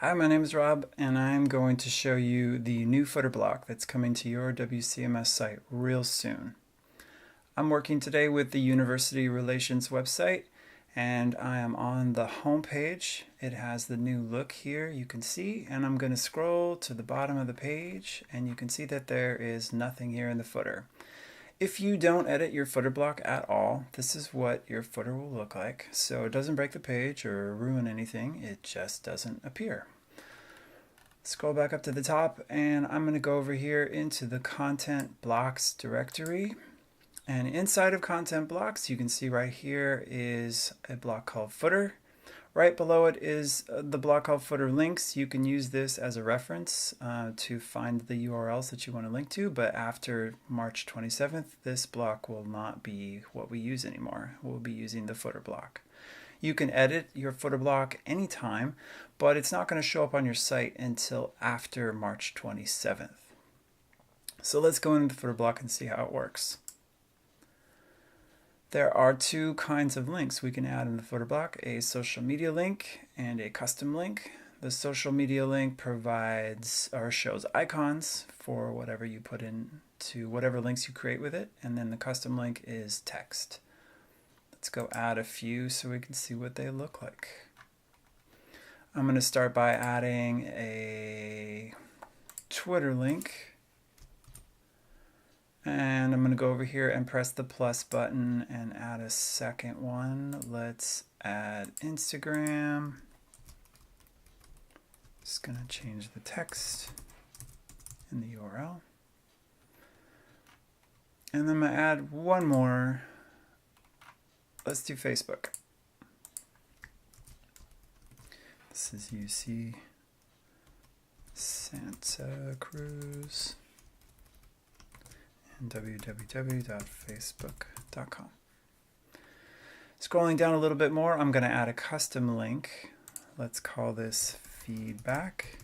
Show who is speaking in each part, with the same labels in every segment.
Speaker 1: Hi, my name is Rob, and I'm going to show you the new footer block that's coming to your WCMS site real soon. I'm working today with the University Relations website, and I am on the home page. It has the new look here, you can see, and I'm going to scroll to the bottom of the page, and you can see that there is nothing here in the footer. If you don't edit your footer block at all, this is what your footer will look like. So it doesn't break the page or ruin anything, it just doesn't appear. Scroll back up to the top, and I'm going to go over here into the content blocks directory. And inside of content blocks, you can see right here is a block called footer. Right below it is the block called footer links. You can use this as a reference to find the URLs that you want to link to, but after March 27th, this block will not be what we use anymore. We'll be using the footer block. You can edit your footer block anytime, but it's not going to show up on your site until after March 27th. So let's go into the footer block and see how it works. There are two kinds of links we can add in the footer block, a social media link and a custom link. The social media link provides or shows icons for whatever you put into whatever links you create with it, and then the custom link is text. Let's go add a few so we can see what they look like. I'm going to start by adding a Twitter link. And I'm going to go over here and press the plus button and add a second one. Let's add Instagram. Just going to change the text in the URL. And then I'm going to add one more. Let's do Facebook. This is UC Santa Cruz. www.facebook.com. Scrolling down a little bit more, I'm going to add a custom link. Let's call this feedback.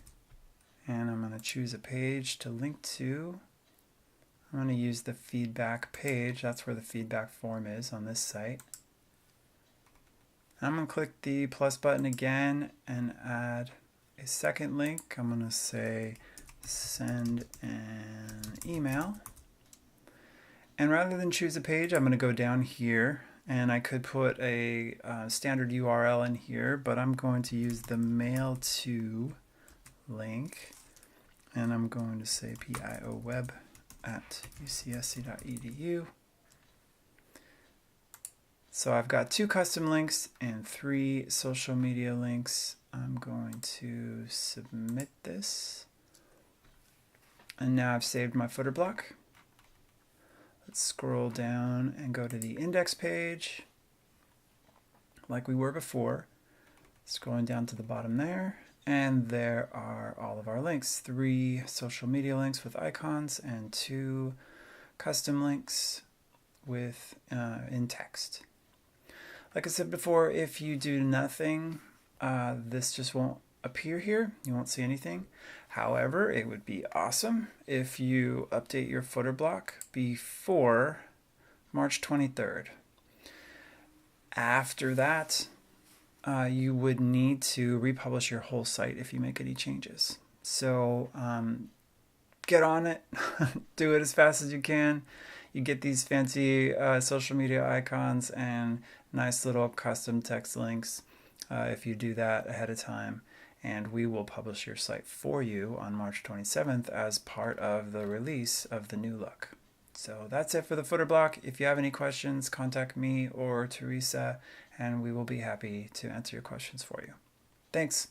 Speaker 1: And I'm going to choose a page to link to. I'm going to use the feedback page. That's where the feedback form is on this site. I'm going to click the plus button again and add a second link. I'm going to say send an email. And rather than choose a page, I'm going to go down here, and I could put a standard URL in here, but I'm going to use the mail to link, and I'm going to say pioweb@ucsc.edu. So I've got two custom links and 3 social media links. I'm going to submit this, and now I've saved my footer block. Let's scroll down and go to the index page like we were before. Scrolling down to the bottom there, and there are all of our links. 3 social media links with icons and 2 custom links with in text. Like I said before, if you do nothing, this just won't appear here. You won't see anything. However, it would be awesome if you update your footer block before March 23rd. After that, you would need to republish your whole site if you make any changes. So get on it. Do it as fast as you can. You get these fancy social media icons and nice little custom text links if you do that ahead of time. And we will publish your site for you on March 27th as part of the release of the new look. So that's it for the footer block. If you have any questions, contact me or Teresa, and we will be happy to answer your questions for you. Thanks.